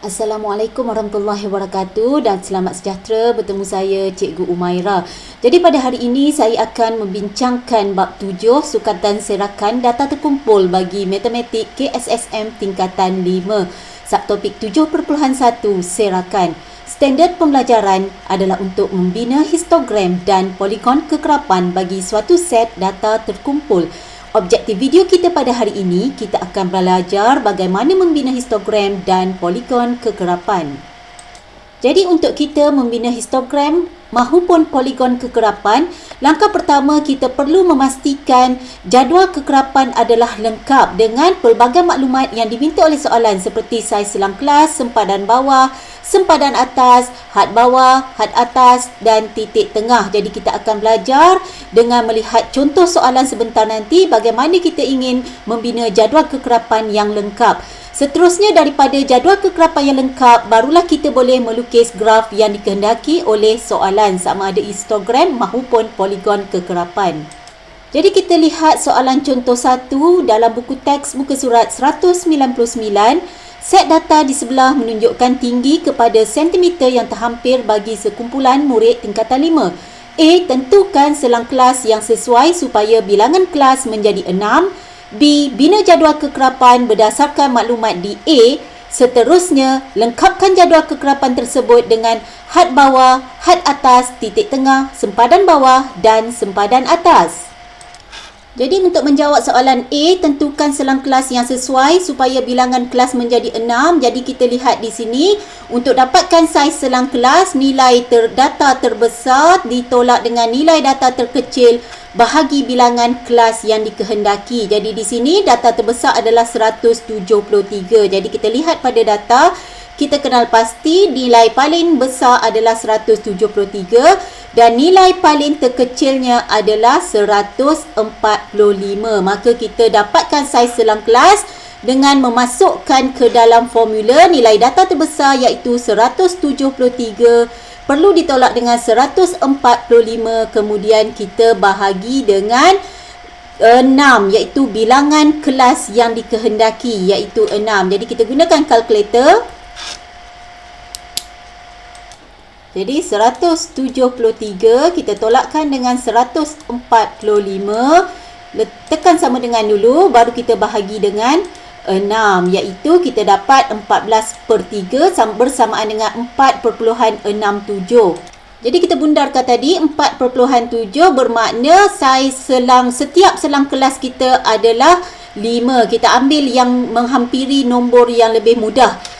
Assalamualaikum warahmatullahi wabarakatuh dan selamat sejahtera bertemu saya Cikgu Umaira. Jadi pada hari ini saya akan membincangkan bab 7 sukatan serakan data terkumpul bagi matematik KSSM tingkatan 5. Subtopik 7.1 serakan. Standard pembelajaran adalah untuk membina histogram dan poligon kekerapan bagi suatu set data terkumpul. Objektif video kita pada hari ini, kita akan belajar bagaimana membina histogram dan poligon kekerapan. Jadi untuk kita membina histogram mahupun poligon kekerapan, langkah pertama kita perlu memastikan jadual kekerapan adalah lengkap dengan pelbagai maklumat yang diminta oleh soalan seperti saiz selang kelas, sempadan bawah, sempadan atas, had bawah, had atas dan titik tengah. Jadi kita akan belajar dengan melihat contoh soalan sebentar nanti bagaimana kita ingin membina jadual kekerapan yang lengkap. Seterusnya daripada jadual kekerapan yang lengkap, barulah kita boleh melukis graf yang dikehendaki oleh soalan sama ada histogram mahupun poligon kekerapan. Jadi kita lihat soalan contoh 1 dalam buku teks muka surat 199. Set data di sebelah menunjukkan tinggi kepada sentimeter yang terhampir bagi sekumpulan murid tingkatan 5. A. Tentukan selang kelas yang sesuai supaya bilangan kelas menjadi 6. B. Bina jadual kekerapan berdasarkan maklumat di A. Seterusnya, lengkapkan jadual kekerapan tersebut dengan had bawah, had atas, titik tengah, sempadan bawah dan sempadan atas. Jadi untuk menjawab soalan A, tentukan selang kelas yang sesuai supaya bilangan kelas menjadi 6. Jadi kita lihat di sini, untuk dapatkan saiz selang kelas, nilai data terbesar ditolak dengan nilai data terkecil bahagi bilangan kelas yang dikehendaki. Jadi di sini data terbesar adalah 173. Jadi kita lihat pada data, kita kenal pasti nilai paling besar adalah 173 dan nilai paling terkecilnya adalah 145. Maka kita dapatkan saiz selang kelas dengan memasukkan ke dalam formula nilai data terbesar iaitu 173 perlu ditolak dengan 145, kemudian kita bahagi dengan 6 iaitu bilangan kelas yang dikehendaki iaitu 6. Jadi kita gunakan kalkulator. Jadi 173 kita tolakkan dengan 145. Tekan sama dengan dulu, baru kita bahagi dengan 6 iaitu kita dapat 14/3 bersamaan dengan 4.67. Jadi kita bundarkan tadi 4.7 bermakna saiz setiap selang kelas kita adalah 5. Kita ambil yang menghampiri nombor yang lebih mudah.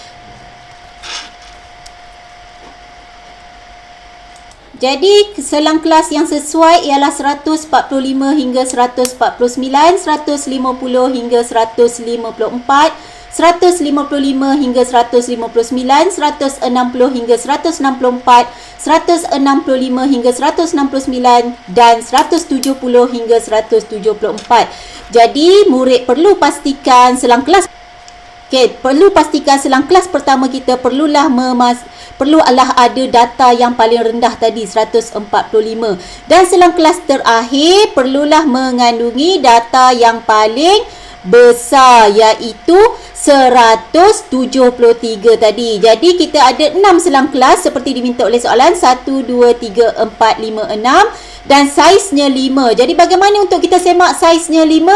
Jadi selang kelas yang sesuai ialah 145 hingga 149, 150 hingga 154, 155 hingga 159, 160 hingga 164, 165 hingga 169 dan 170 hingga 174. Jadi murid perlu pastikan selang kelas selang kelas pertama kita perlulah ada data yang paling rendah tadi 145 dan selang kelas terakhir perlulah mengandungi data yang paling besar iaitu 173 tadi. Jadi kita ada 6 selang kelas seperti diminta oleh soalan 1, 2, 3, 4, 5, 6 dan saiznya 5. Jadi bagaimana untuk kita semak saiznya 5?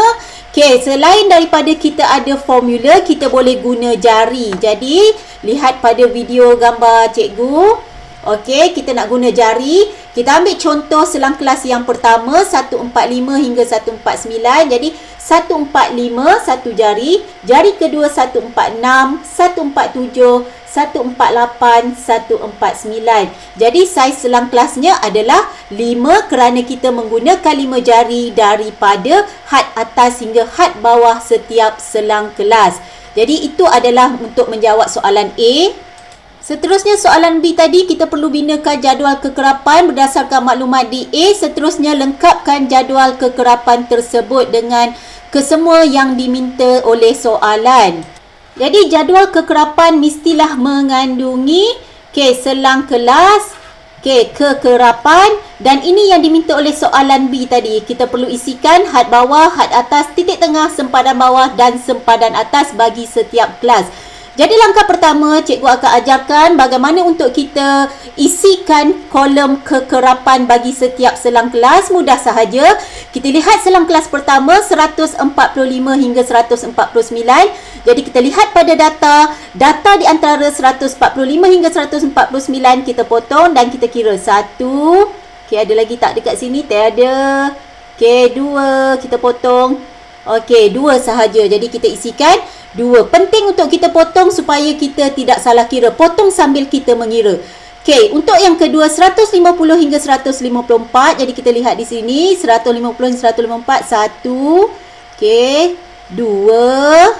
Okey, selain daripada kita ada formula, kita boleh guna jari. Jadi, lihat pada video gambar cikgu. Okey, kita nak guna jari. Kita ambil contoh selang kelas yang pertama, 145 hingga 149. Jadi, 145, satu jari. Jari kedua, 146, 147, 148, 149. Jadi saiz selang kelasnya adalah 5 kerana kita menggunakan 5 jari daripada had atas hingga had bawah setiap selang kelas. Jadi itu adalah untuk menjawab soalan A. Seterusnya soalan B tadi, kita perlu binakan jadual kekerapan berdasarkan maklumat di A. Seterusnya lengkapkan jadual kekerapan tersebut dengan kesemua yang diminta oleh soalan. Jadi jadual kekerapan mestilah mengandungi selang kelas, kekerapan dan ini yang diminta oleh soalan B tadi. Kita perlu isikan had bawah, had atas, titik tengah, sempadan bawah dan sempadan atas bagi setiap kelas. Jadi langkah pertama, cikgu akan ajarkan bagaimana untuk kita isikan kolom kekerapan bagi setiap selang kelas. Mudah sahaja. Kita lihat selang kelas pertama 145 hingga 149. Jadi kita lihat pada data di antara 145 hingga 149 kita potong dan kita kira 1. Okey, ada lagi tak dekat sini? Tiada. Okey, 2 kita potong. Okey, 2 sahaja. Jadi kita isikan 2. Penting untuk kita potong supaya kita tidak salah kira. Potong sambil kita mengira. Okey, untuk yang kedua 150 hingga 154. Jadi kita lihat di sini 150 hingga 154. 1. Okey, 2,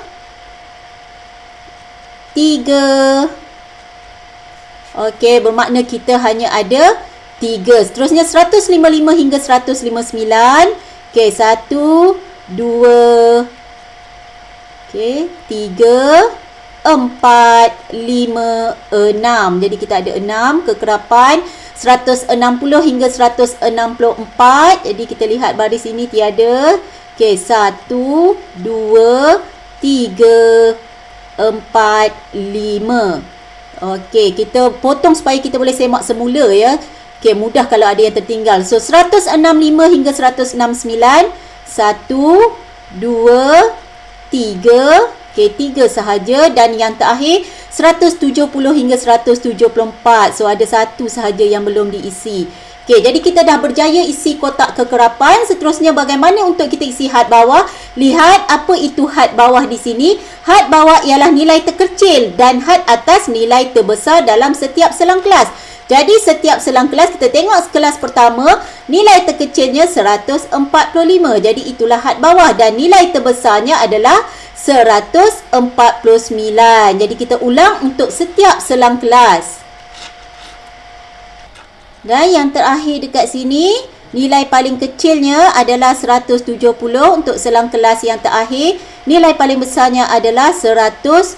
3. Okey, bermakna kita hanya ada 3. Seterusnya 155 hingga 159. Okey, 1, 2. Okey, 3, 4, 5, 6. Jadi kita ada 6 kekerapan. 160 hingga 164. Jadi kita lihat baris ini tiada. Okey, 1, 2, 3, 4, 5. Okey, kita potong supaya kita boleh semak semula ya. Okey, mudah kalau ada yang tertinggal. So 165 hingga 169. 1, 2, 3. Okey, 3 sahaja. Dan yang terakhir 170 hingga 174. So ada 1 sahaja yang belum diisi. Okey, jadi kita dah berjaya isi kotak kekerapan. Seterusnya bagaimana untuk kita isi had bawah? Lihat apa itu had bawah di sini. Had bawah ialah nilai terkecil dan had atas nilai terbesar dalam setiap selang kelas. Jadi setiap selang kelas kita tengok kelas pertama nilai terkecilnya 145. Jadi itulah had bawah dan nilai terbesarnya adalah 149. Jadi kita ulang untuk setiap selang kelas. Dan yang terakhir dekat sini, nilai paling kecilnya adalah 170 untuk selang kelas yang terakhir. Nilai paling besarnya adalah 174.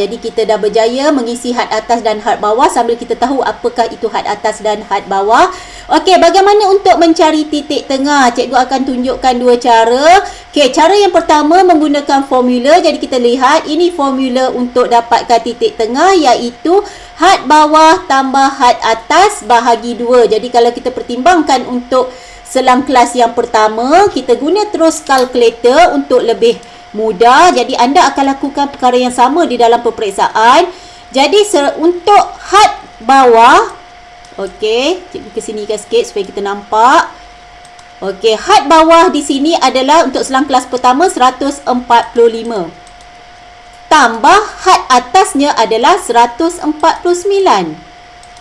Jadi kita dah berjaya mengisi had atas dan had bawah sambil kita tahu apakah itu had atas dan had bawah. Okey, bagaimana untuk mencari titik tengah? Cikgu akan tunjukkan 2 cara. Okey, cara yang pertama menggunakan formula. Jadi kita lihat ini formula untuk dapatkan titik tengah iaitu had bawah tambah had atas bahagi 2. Jadi kalau kita pertimbangkan untuk selang kelas yang pertama, kita guna terus kalkulator untuk lebih mudah. Jadi anda akan lakukan perkara yang sama di dalam peperiksaan. Jadi untuk had bawah, okey, cikgu kesinikan sikit supaya kita nampak. Okey, had bawah di sini adalah untuk selang kelas pertama 145. Tambah had atasnya adalah 149.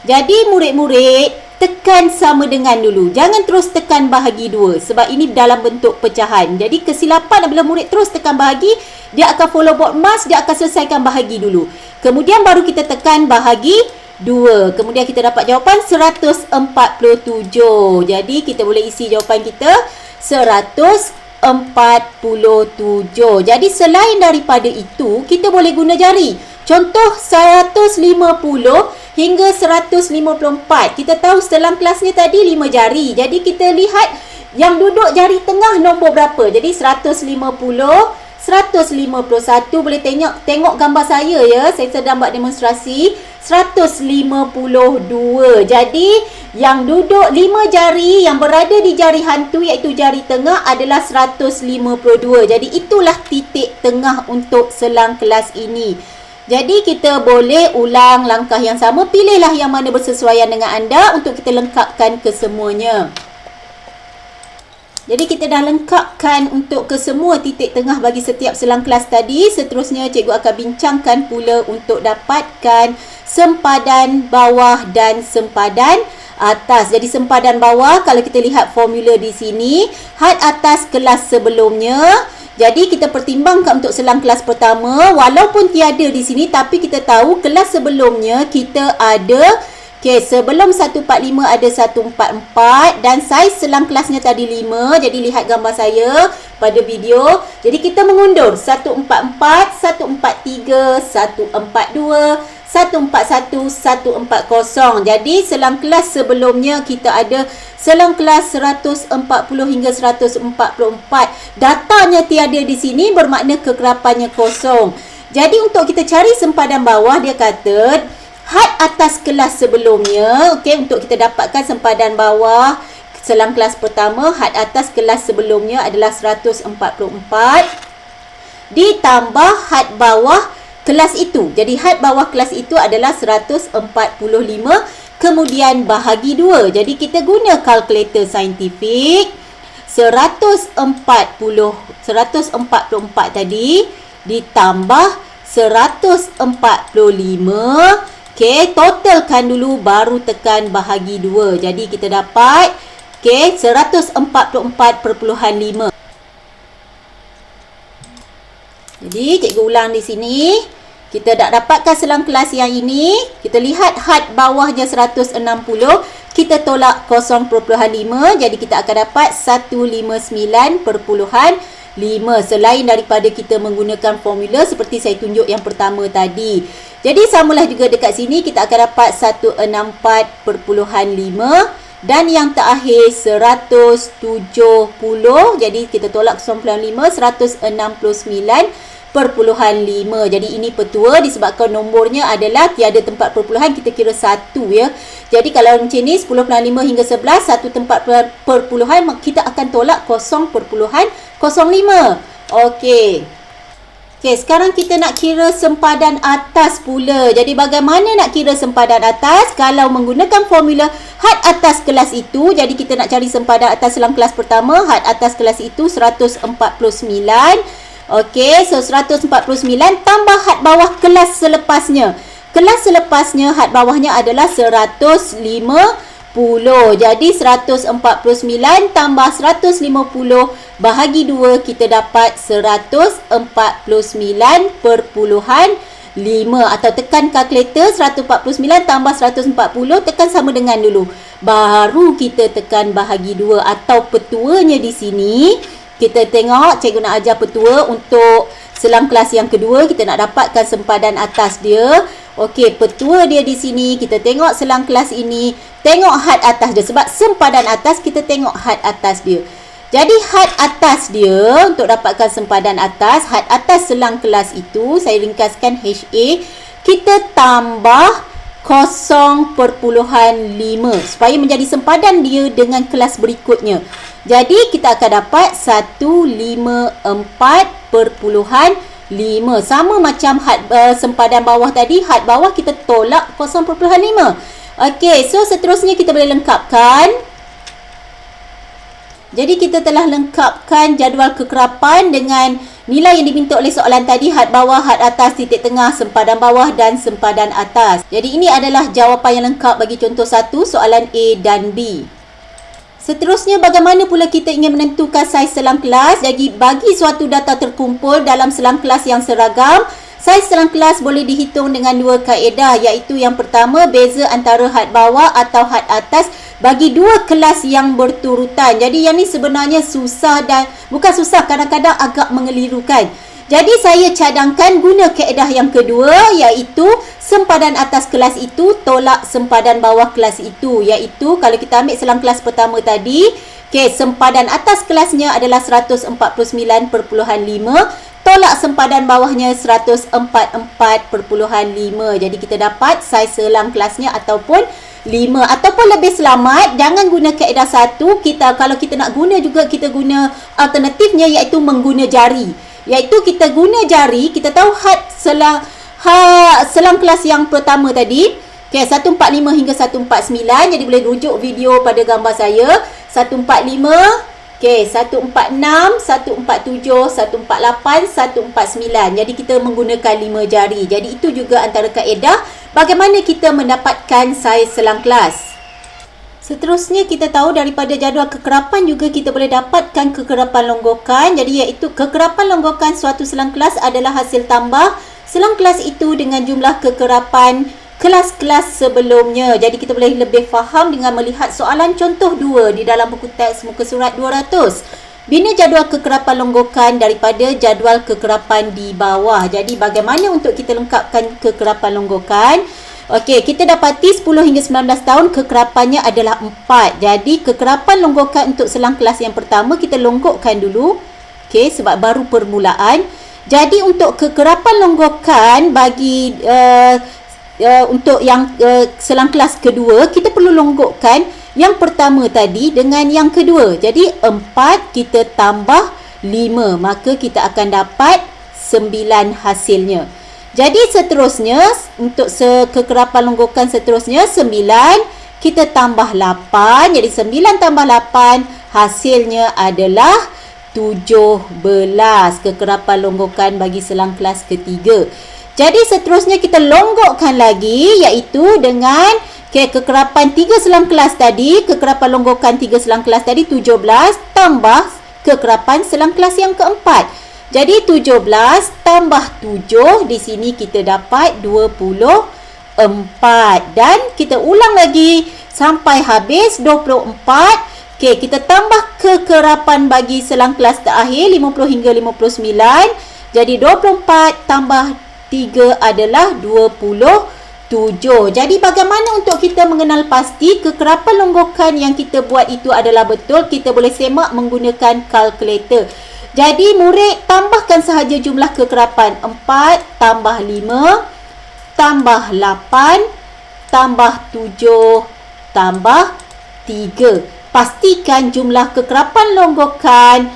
Jadi murid-murid tekan sama dengan dulu. Jangan terus tekan bahagi 2 sebab ini dalam bentuk pecahan. Jadi kesilapan apabila murid terus tekan bahagi, dia akan follow board mas, dia akan selesaikan bahagi dulu. Kemudian baru kita tekan bahagi 2. Kemudian kita dapat jawapan 147. Jadi kita boleh isi jawapan kita 147. Jadi selain daripada itu, kita boleh guna jari. Contoh 150 hingga 154. Kita tahu selang kelasnya tadi 5 jari. Jadi kita lihat yang duduk jari tengah nombor berapa. Jadi 150, 151. Boleh tengok gambar saya ya. Saya sedang buat demonstrasi. 152. Jadi yang duduk 5 jari yang berada di jari hantu iaitu jari tengah adalah 152. Jadi itulah titik tengah untuk selang kelas ini. Jadi kita boleh ulang langkah yang sama. Pilihlah yang mana bersesuaian dengan anda untuk kita lengkapkan kesemuanya. Jadi kita dah lengkapkan untuk kesemua titik tengah bagi setiap selang kelas tadi. Seterusnya cikgu akan bincangkan pula untuk dapatkan sempadan bawah dan sempadan atas. Jadi sempadan bawah, kalau kita lihat formula di sini, had atas kelas sebelumnya. Jadi kita pertimbangkan untuk selang kelas pertama, walaupun tiada di sini tapi kita tahu kelas sebelumnya kita ada, okey, sebelum 145 ada 144 dan saiz selang kelasnya tadi 5. Jadi lihat gambar saya pada video. Jadi kita mengundur 144, 143, 142, 141, 140. Jadi selang kelas sebelumnya kita ada selang kelas 140 hingga 144. Datanya tiada di sini bermakna kekerapannya kosong. Jadi untuk kita cari sempadan bawah, dia kata had atas kelas sebelumnya. Okey, untuk kita dapatkan sempadan bawah selang kelas pertama, had atas kelas sebelumnya adalah 144 ditambah had bawah kelas itu. Jadi had bawah kelas itu adalah 145, kemudian bahagi 2. Jadi kita guna kalkulator saintifik. 144 tadi ditambah 145. Okey, totalkan dulu baru tekan bahagi 2. Jadi kita dapat 144.5. Jadi cikgu ulang di sini. Kita dah dapatkan selang kelas yang ini. Kita lihat had bawahnya 160. Kita tolak 0.5. Jadi kita akan dapat 159.5. Selain daripada kita menggunakan formula seperti saya tunjuk yang pertama tadi. Jadi samalah juga dekat sini. Kita akan dapat 164.5. Dan yang terakhir 170. Jadi kita tolak 0.5. 169.5. Jadi ini petua disebabkan nombornya adalah tiada tempat perpuluhan, kita kira 1 ya. Jadi kalau macam ni 10.5 hingga 11, satu tempat perpuluhan, kita akan tolak 0.05. Okey. Okey, sekarang kita nak kira sempadan atas pula. Jadi bagaimana nak kira sempadan atas? Kalau menggunakan formula had atas kelas itu, jadi kita nak cari sempadan atas dalam kelas pertama. Had atas kelas itu 149. Okey, so 149 tambah had bawah kelas selepasnya. Kelas selepasnya had bawahnya adalah 150. Jadi 149 tambah 150 bahagi 2, kita dapat 149.5. Atau tekan kalkulator, 149 tambah 140, tekan sama dengan dulu. Baru kita tekan bahagi 2 atau petuanya di sini. Kita tengok cikgu nak ajar petua untuk selang kelas yang kedua. Kita nak dapatkan sempadan atas dia. Okey, petua dia di sini. Kita tengok selang kelas ini. Tengok had atas dia. Sebab sempadan atas, kita tengok had atas dia. Jadi had atas dia, untuk dapatkan sempadan atas, had atas selang kelas itu, saya ringkaskan HA. Kita tambah 0.5 supaya menjadi sempadan dia dengan kelas berikutnya. Jadi kita akan dapat 154.5. Sama macam had sempadan bawah tadi, had bawah kita tolak 0.5. Okey, so seterusnya kita boleh lengkapkan. Jadi kita telah lengkapkan jadual kekerapan dengan nilai yang diminta oleh soalan tadi, had bawah, had atas, titik tengah, sempadan bawah dan sempadan atas. Jadi ini adalah jawapan yang lengkap bagi contoh 1, soalan A dan B. Seterusnya, bagaimana pula kita ingin menentukan saiz selang kelas? Jadi bagi suatu data terkumpul dalam selang kelas yang seragam, saiz selang kelas boleh dihitung dengan 2 kaedah, iaitu yang pertama, beza antara had bawah atau had atas bagi 2 kelas yang berturutan. Jadi yang ni sebenarnya susah dan bukan susah, kadang-kadang agak mengelirukan. Jadi saya cadangkan guna kaedah yang kedua, iaitu sempadan atas kelas itu tolak sempadan bawah kelas itu. Iaitu kalau kita ambil selang kelas pertama tadi, okay, sempadan atas kelasnya adalah 149.5, tolak sempadan bawahnya 144.5. Jadi kita dapat saiz selang kelasnya ataupun 5. Ataupun lebih selamat, jangan guna kaedah 1. Kalau kita nak guna juga, kita guna alternatifnya, iaitu mengguna jari. Iaitu kita guna jari, kita tahu had selang kelas yang pertama tadi, okay, 145 hingga 149. Jadi boleh rujuk video pada gambar saya. 145, okay, 146, 147, 148, 149. Jadi kita menggunakan 5 jari. Jadi itu juga antara kaedah bagaimana kita mendapatkan saiz selang kelas. Seterusnya kita tahu daripada jadual kekerapan juga kita boleh dapatkan kekerapan longgokan. Jadi iaitu kekerapan longgokan suatu selang kelas adalah hasil tambah selang kelas itu dengan jumlah kekerapan kelas-kelas sebelumnya. Jadi kita boleh lebih faham dengan melihat soalan contoh 2 di dalam buku teks muka surat 200. Bina jadual kekerapan longgokan daripada jadual kekerapan di bawah. Jadi bagaimana untuk kita lengkapkan kekerapan longgokan? Okey, kita dapati 10 hingga 19 tahun kekerapannya adalah 4. Jadi kekerapan longgokan untuk selang kelas yang pertama kita longgokkan dulu. Okey, sebab baru permulaan. Jadi untuk kekerapan longgokan bagi untuk yang selang kelas kedua, kita perlu longgokkan yang pertama tadi dengan yang kedua. Jadi 4 kita tambah 5, maka kita akan dapat 9 hasilnya. Jadi seterusnya untuk kekerapan longgokan seterusnya 9 kita tambah 8. Jadi 9 tambah 8 hasilnya adalah 17 kekerapan longgokan bagi selang kelas ketiga. Jadi seterusnya kita longgokkan lagi, iaitu dengan kekerapan 3 selang kelas tadi, kekerapan longgokan 3 selang kelas tadi 17 tambah kekerapan selang kelas yang keempat. Jadi 17 tambah 7, di sini kita dapat 24 dan kita ulang lagi sampai habis 24. Okey, kita tambah kekerapan bagi selang kelas terakhir 50 hingga 59. Jadi 24 tambah 3 adalah 27. Jadi bagaimana untuk kita mengenal pasti kekerapan longgokan yang kita buat itu adalah betul? Kita boleh semak menggunakan kalkulator. Jadi murid tambahkan sahaja jumlah kekerapan. 4 tambah 5 tambah 8 tambah 7 tambah 3. Pastikan jumlah kekerapan longgokan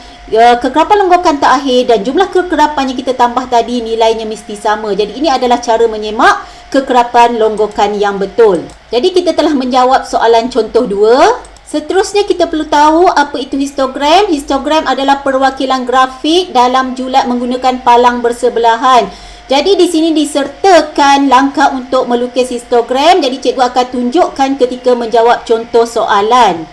terakhir dan jumlah kekerapan yang kita tambah tadi nilainya mesti sama. Jadi ini adalah cara menyemak kekerapan longgokan yang betul. Jadi kita telah menjawab soalan contoh 2. Seterusnya kita perlu tahu apa itu histogram. Histogram adalah perwakilan grafik dalam julat menggunakan palang bersebelahan. Jadi di sini disertakan langkah untuk melukis histogram. Jadi cikgu akan tunjukkan ketika menjawab contoh soalan.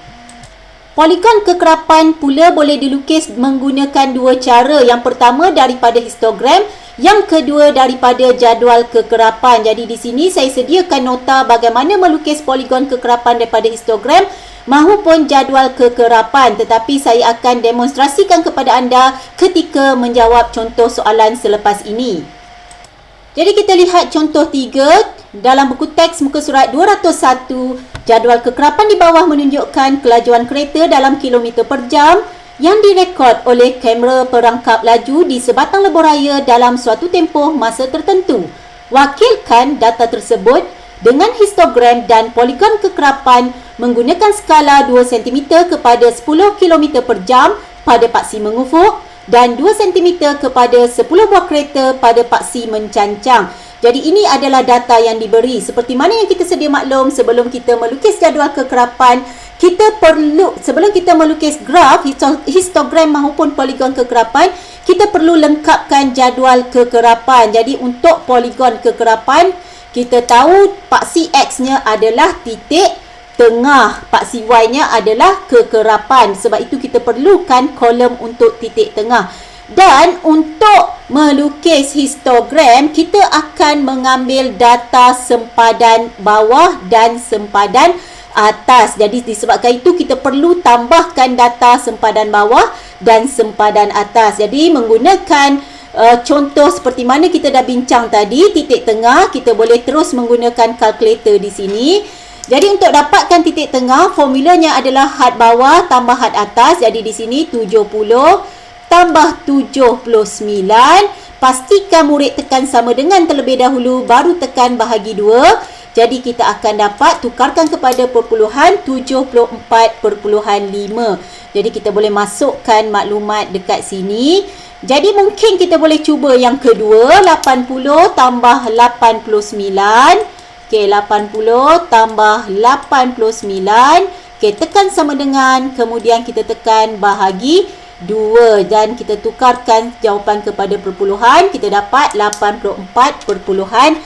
Poligon kekerapan pula boleh dilukis menggunakan dua cara. Yang pertama daripada histogram, yang kedua daripada jadual kekerapan. Jadi di sini saya sediakan nota bagaimana melukis poligon kekerapan daripada histogram maupun jadual kekerapan, tetapi saya akan demonstrasikan kepada anda ketika menjawab contoh soalan selepas ini. Jadi kita lihat contoh 3 dalam buku teks muka surat 201. Jadual kekerapan di bawah menunjukkan kelajuan kereta dalam kilometer per jam yang direkod oleh kamera perangkap laju di sebatang lebuh-raya dalam suatu tempoh masa tertentu. Wakilkan data tersebut dengan histogram dan poligon kekerapan menggunakan skala 2 cm kepada 10 km per jam pada paksi mengufuk dan 2 cm kepada 10 buah kereta pada paksi mencancang. Jadi ini adalah data yang diberi. Seperti mana yang kita sedia maklum, sebelum kita melukis jadual kekerapan, sebelum kita melukis graf, histogram maupun poligon kekerapan, kita perlu lengkapkan jadual kekerapan. Jadi untuk poligon kekerapan, kita tahu paksi X-nya adalah titik tengah, paksi Y-nya adalah kekerapan. Sebab itu kita perlukan kolom untuk titik tengah. Dan untuk melukis histogram, kita akan mengambil data sempadan bawah dan sempadan atas. Jadi disebabkan itu kita perlu tambahkan data sempadan bawah dan sempadan atas. Jadi menggunakan contoh seperti mana kita dah bincang tadi, titik tengah, kita boleh terus menggunakan kalkulator di sini. Jadi untuk dapatkan titik tengah, formulanya adalah had bawah tambah had atas. Jadi di sini 70 tambah 79. Pastikan murid tekan sama dengan terlebih dahulu, baru tekan bahagi 2. Jadi kita akan dapat tukarkan kepada perpuluhan 74.5. Jadi kita boleh masukkan maklumat dekat sini. Jadi mungkin kita boleh cuba yang kedua, 80 tambah 89. Okey, 80 tambah 89. Okey, tekan sama dengan, kemudian kita tekan bahagi 2 dan kita tukarkan jawapan kepada perpuluhan, kita dapat 84.5.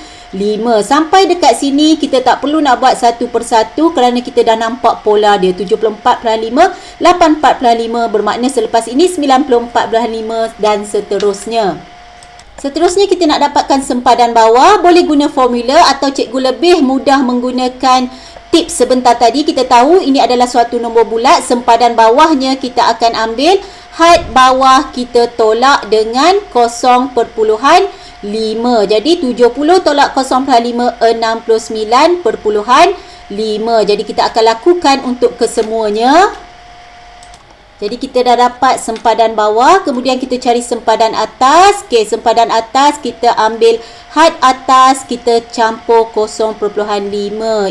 Sampai dekat sini kita tak perlu nak buat satu persatu kerana kita dah nampak pola dia. 74.5, 84.5 bermakna selepas ini 94.5 dan seterusnya. Seterusnya kita nak dapatkan sempadan bawah, boleh guna formula atau cikgu lebih mudah menggunakan tips sebentar tadi. Kita tahu ini adalah suatu nombor bulat, sempadan bawahnya kita akan ambil had bawah kita tolak dengan 0.5. Jadi 70 tolak 0.5, 69.5. Jadi kita akan lakukan untuk kesemuanya. Jadi kita dah dapat sempadan bawah, kemudian kita cari sempadan atas. Okey, sempadan atas kita ambil had atas, kita campur 0.5.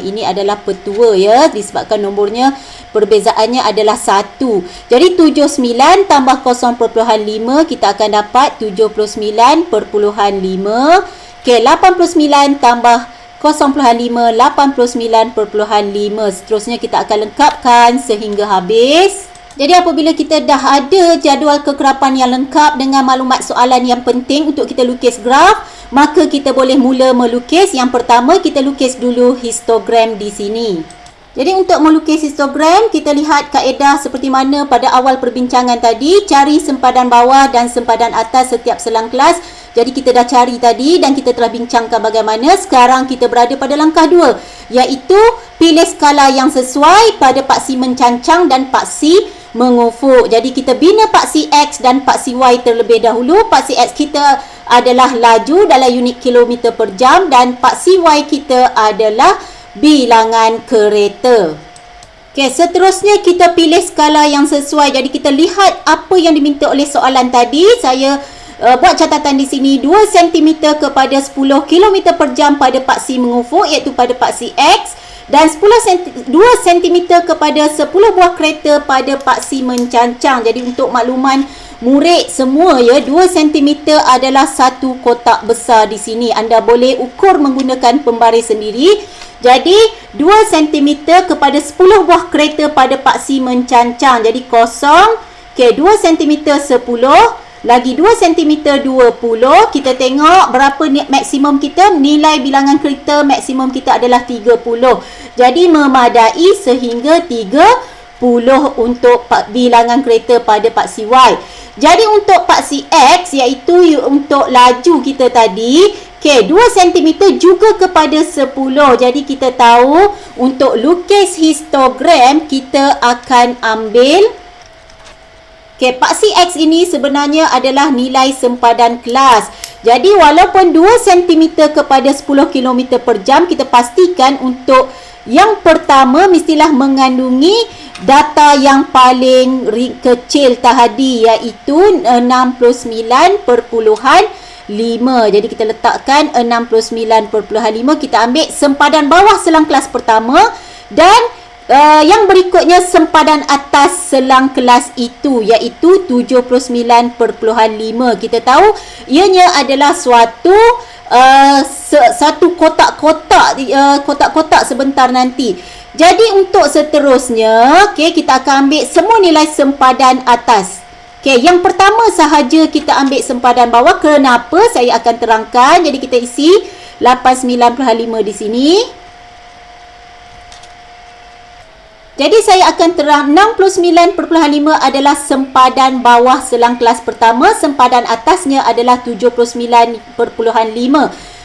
Ini adalah petua ya, disebabkan nombornya perbezaannya adalah 1. Jadi 79 tambah 0.5 kita akan dapat 79.5. Okey, 89 tambah 0.5, 89.5. Seterusnya kita akan lengkapkan sehingga habis. Jadi apabila kita dah ada jadual kekerapan yang lengkap dengan maklumat soalan yang penting untuk kita lukis graf, maka kita boleh mula melukis. Yang pertama, kita lukis dulu histogram di sini. Jadi untuk melukis histogram, kita lihat kaedah seperti mana pada awal perbincangan tadi. Cari sempadan bawah dan sempadan atas setiap selang kelas. Jadi kita dah cari tadi dan kita telah bincangkan bagaimana. Sekarang kita berada pada langkah 2, iaitu pilih skala yang sesuai pada paksi mencancang dan paksi mengufuk. Jadi kita bina paksi X dan paksi Y terlebih dahulu. Paksi X kita adalah laju dalam unit kilometer per jam dan paksi Y kita adalah bilangan kereta. Okey, seterusnya kita pilih skala yang sesuai. Jadi kita lihat apa yang diminta oleh soalan tadi. Saya buat catatan di sini 2 cm kepada 10 km per jam pada paksi mengufuk, iaitu pada paksi X, dan 2 cm kepada 10 buah kereta pada paksi mencancang. Jadi untuk makluman murid semua ya, 2 cm adalah satu kotak besar di sini. Anda boleh ukur menggunakan pembaris sendiri. Jadi 2 cm kepada 10 buah kereta pada paksi mencancang. Jadi kosong. Okey, 2 cm 10 lagi 2 cm 20. Kita tengok berapa maksimum kita. Nilai bilangan kereta maksimum kita adalah 30. Jadi memadai sehingga 30 untuk bilangan kereta pada paksi Y. Jadi untuk paksi X, iaitu untuk laju kita tadi, okey, 2 cm juga kepada 10. Jadi kita tahu untuk lukis histogram kita akan ambil, okey, paksi X ini sebenarnya adalah nilai sempadan kelas. Jadi walaupun 2 cm kepada 10 km per jam, kita pastikan untuk yang pertama mestilah mengandungi data yang paling kecil tadi, iaitu 69.5. Jadi kita letakkan 69.5. Kita ambil sempadan bawah selang kelas pertama dan yang berikutnya sempadan atas selang kelas itu, iaitu 79.5. Kita tahu ianya adalah satu kotak-kotak sebentar nanti. Jadi untuk seterusnya, okey, kita akan ambil semua nilai sempadan atas. Okey, yang pertama sahaja kita ambil sempadan bawah. Kenapa? Saya akan terangkan. Jadi kita isi 89.5 di sini. Jadi saya akan terang 69.5 adalah sempadan bawah selang kelas pertama, sempadan atasnya adalah 79.5.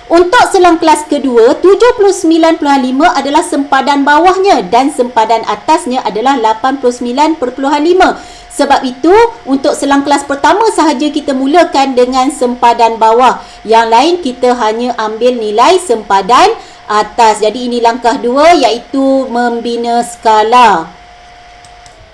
Untuk selang kelas kedua, 79.5 adalah sempadan bawahnya dan sempadan atasnya adalah 89.5. Sebab itu, untuk selang kelas pertama sahaja kita mulakan dengan sempadan bawah. Yang lain kita hanya ambil nilai sempadan atas. Jadi ini langkah 2, iaitu membina skala.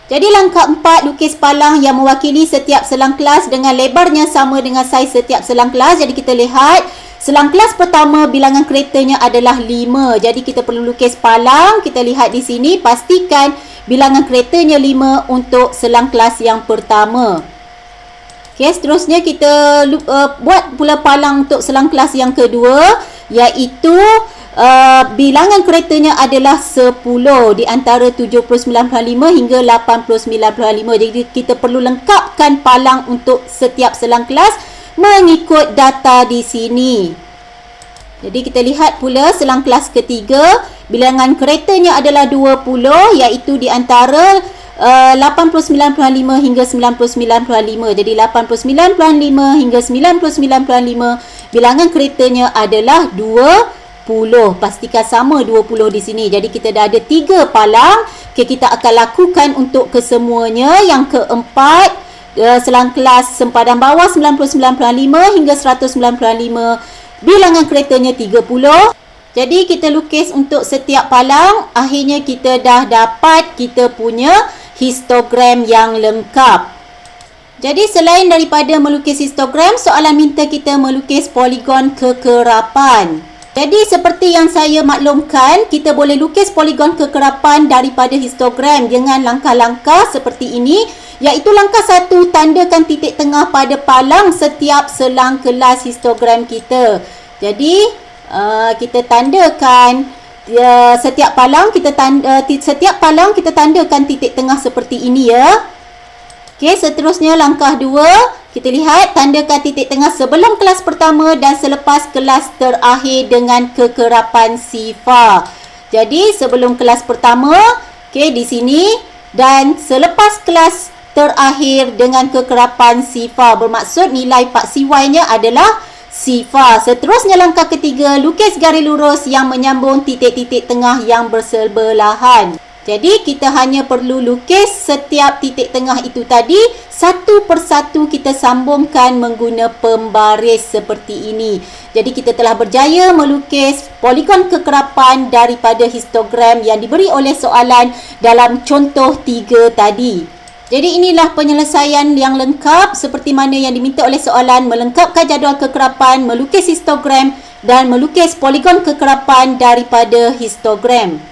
Jadi langkah 4, lukis palang yang mewakili setiap selang kelas dengan lebarnya sama dengan saiz setiap selang kelas. Jadi kita lihat selang kelas pertama bilangan keretanya adalah 5. Jadi kita perlu lukis palang. Kita lihat di sini, pastikan bilangan keretanya 5 untuk selang kelas yang pertama. Okey, seterusnya kita buat pula palang untuk selang kelas yang kedua, iaitu bilangan keretanya adalah 10 di antara 79.5 hingga 89.5. Jadi kita perlu lengkapkan palang untuk setiap selang kelas mengikut data di sini. Jadi kita lihat pula selang kelas ketiga, bilangan keretanya adalah 20, iaitu di antara 89.5 hingga 99.5. Jadi 89.5 hingga 99.5, bilangan keretanya adalah 20. Pastikan sama 20 di sini. Jadi kita dah ada 3 palang. Okay, kita akan lakukan untuk kesemuanya. Yang keempat, selang kelas sempadan bawah 99.5 hingga 195, bilangan keretanya 30. Jadi kita lukis untuk setiap palang. Akhirnya kita dah dapat kita punya histogram yang lengkap. Jadi selain daripada melukis histogram, soalan minta kita melukis poligon kekerapan. Jadi seperti yang saya maklumkan, kita boleh lukis poligon kekerapan daripada histogram dengan langkah-langkah seperti ini, iaitu langkah 1, tandakan titik tengah pada palang setiap selang kelas histogram kita. Jadi kita tandakan setiap palang kita tandakan titik tengah seperti ini ya. Okey, seterusnya langkah 2, kita lihat tandakan titik tengah sebelum kelas pertama dan selepas kelas terakhir dengan kekerapan sifar. Jadi sebelum kelas pertama, okey, di sini, dan selepas kelas terakhir dengan kekerapan sifar, bermaksud nilai paksi Y-nya adalah sifar. Seterusnya langkah ketiga, lukis garis lurus yang menyambung titik-titik tengah yang bersebelahan. Jadi kita hanya perlu lukis setiap titik tengah itu tadi, satu persatu kita sambungkan menggunakan pembaris seperti ini. Jadi kita telah berjaya melukis poligon kekerapan daripada histogram yang diberi oleh soalan dalam contoh 3 tadi. Jadi inilah penyelesaian yang lengkap seperti mana yang diminta oleh soalan, melengkapkan jadual kekerapan, melukis histogram dan melukis poligon kekerapan daripada histogram.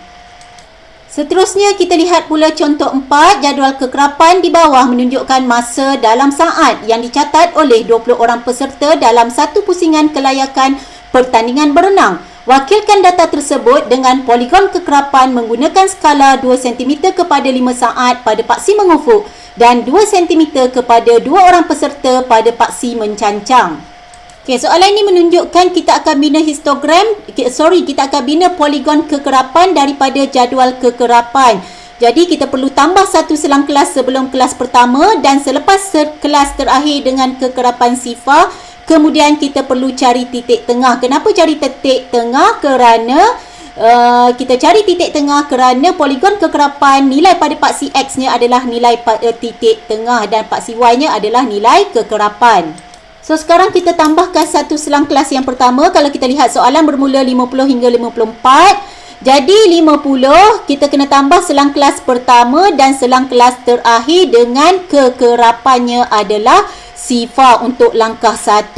Seterusnya kita lihat pula contoh 4, jadual kekerapan di bawah menunjukkan masa dalam saat yang dicatat oleh 20 orang peserta dalam satu pusingan kelayakan pertandingan berenang. Wakilkan data tersebut dengan poligon kekerapan menggunakan skala 2 cm kepada 5 saat pada paksi mengufuk dan 2 cm kepada 2 orang peserta pada paksi mencancang. Okey, soalan ini menunjukkan kita akan bina kita akan bina poligon kekerapan daripada jadual kekerapan. Jadi kita perlu tambah satu selang kelas sebelum kelas pertama dan selepas kelas terakhir dengan kekerapan sifar. Kemudian kita perlu cari titik tengah. Kenapa cari titik tengah? Kerana kita cari titik tengah kerana poligon kekerapan nilai pada paksi X-nya adalah nilai titik tengah dan paksi Y-nya adalah nilai kekerapan. So sekarang kita tambahkan satu selang kelas yang pertama. Kalau kita lihat soalan bermula 50 hingga 54. Jadi 50 kita kena tambah selang kelas pertama dan selang kelas terakhir dengan kekerapannya adalah sifar untuk langkah 1.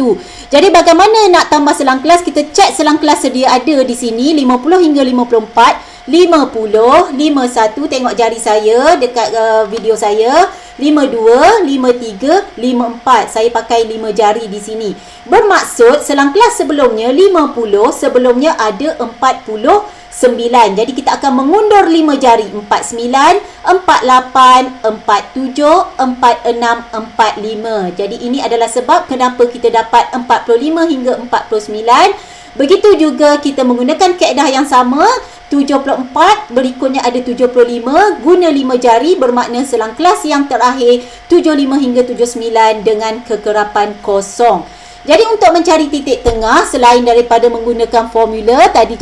Jadi bagaimana nak tambah selang kelas? Kita cek selang kelas sedia ada di sini 50 hingga 54. 50, 51, tengok jari saya dekat video saya. 52, 53, 54. Saya pakai 5 jari di sini. Bermaksud selang kelas sebelumnya 50, sebelumnya ada 49. Jadi kita akan mengundur 5 jari. 49, 48, 47, 46, 45. Jadi ini adalah sebab kenapa kita dapat 45 hingga 49. Begitu juga kita menggunakan kaedah yang sama. 74, berikutnya ada 75, guna 5 jari bermakna selang kelas yang terakhir 75 hingga 79 dengan kekerapan kosong. Jadi untuk mencari titik tengah, selain daripada menggunakan formula, tadi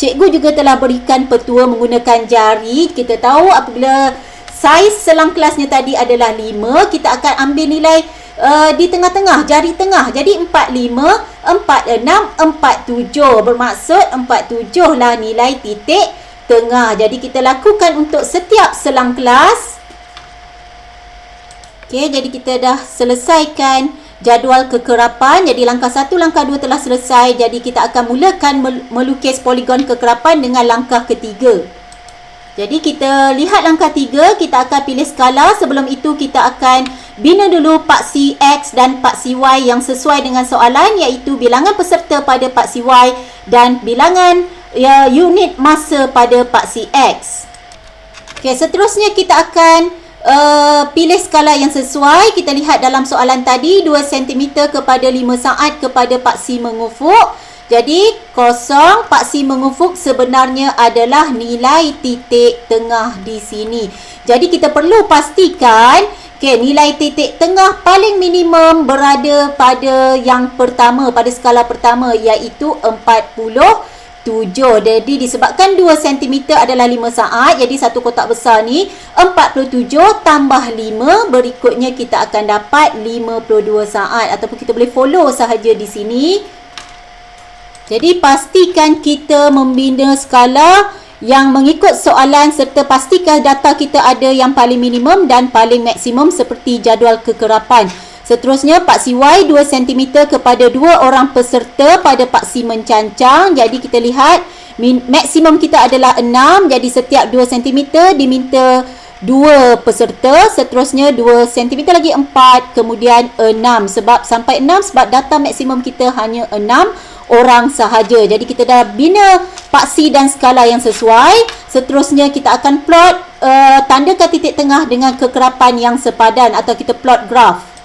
cikgu juga telah berikan petua menggunakan jari. Kita tahu apabila saiz selang kelasnya tadi adalah 5, kita akan ambil nilai di tengah-tengah, jari tengah. Jadi 45, 46, 47. Bermaksud 47 lah nilai titik tengah. Jadi kita lakukan untuk setiap selang kelas. Okey, jadi kita dah selesaikan jadual kekerapan. Jadi langkah 1, langkah 2 telah selesai. Jadi kita akan mulakan melukis poligon kekerapan dengan langkah ketiga. Jadi kita lihat langkah 3, kita akan pilih skala. Sebelum itu kita akan bina dulu paksi X dan paksi Y yang sesuai dengan soalan, iaitu bilangan peserta pada paksi Y dan bilangan unit masa pada paksi X. Okey, seterusnya kita akan pilih skala yang sesuai. Kita lihat dalam soalan tadi 2 cm kepada 5 saat kepada paksi mengufuk. Jadi kosong paksi mengufuk sebenarnya adalah nilai titik tengah di sini. Jadi kita perlu pastikan nilai titik tengah paling minimum berada pada yang pertama, pada skala pertama, iaitu 47. Jadi disebabkan 2 cm adalah 5 saat, jadi satu kotak besar ni 47 tambah 5, berikutnya kita akan dapat 52 saat. Ataupun kita boleh follow sahaja di sini. Jadi pastikan kita membina skala yang mengikut soalan serta pastikan data kita ada yang paling minimum dan paling maksimum seperti jadual kekerapan. Seterusnya, paksi Y 2 cm kepada 2 orang peserta pada paksi mencancang. Jadi kita lihat maksimum kita adalah 6. Jadi setiap 2 cm diminta 2 peserta. Seterusnya 2 cm lagi 4, kemudian 6. Sebab sampai 6 sebab data maksimum kita hanya 6 orang sahaja. Jadi kita dah bina paksi dan skala yang sesuai. Seterusnya kita akan plot, tandakan titik tengah dengan kekerapan yang sepadan atau kita plot graf.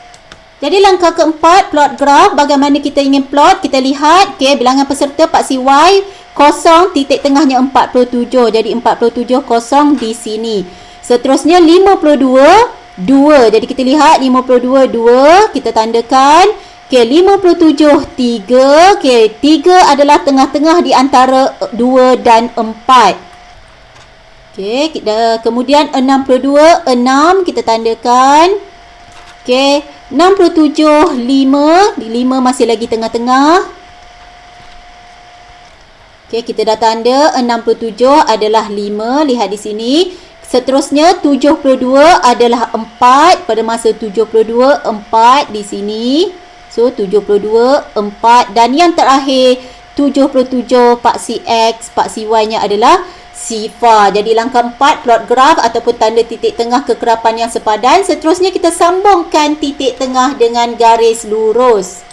Jadi langkah keempat, plot graf. Bagaimana kita ingin plot? Kita lihat, bilangan peserta paksi Y kosong, titik tengahnya 47. Jadi 47 kosong di sini. Seterusnya 52 2. Jadi kita lihat 52 2, kita tandakan. 57 3. 3 adalah tengah-tengah di antara 2 dan 4. Kemudian 62 6, kita tandakan. 67 5. 5 masih lagi tengah-tengah. Kita dah tanda 67 adalah 5. Lihat di sini. Seterusnya 72 adalah 4. Pada masa 72 4 di sini. So 72 4, dan yang terakhir 77 paksi X, paksi Y nya adalah sifar. Jadi langkah 4, plot graf ataupun tanda titik tengah kekerapan yang sepadan. Seterusnya kita sambungkan titik tengah dengan garis lurus.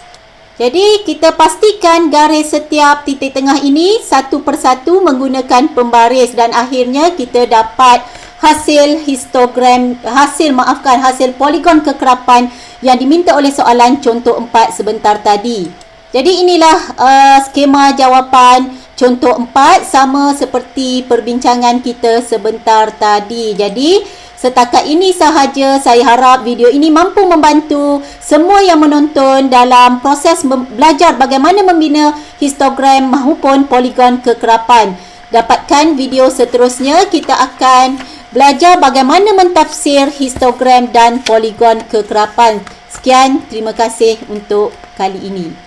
Jadi kita pastikan garis setiap titik tengah ini satu persatu menggunakan pembaris, dan akhirnya kita dapat hasil histogram, hasil poligon kekerapan yang diminta oleh soalan contoh 4 sebentar tadi. Jadi inilah skema jawapan contoh 4, sama seperti perbincangan kita sebentar tadi. Jadi setakat ini sahaja. Saya harap video ini mampu membantu semua yang menonton dalam proses belajar bagaimana membina histogram maupun poligon kekerapan. Dapatkan video seterusnya, kita akan belajar bagaimana mentafsir histogram dan poligon kekerapan. Sekian, terima kasih untuk kali ini.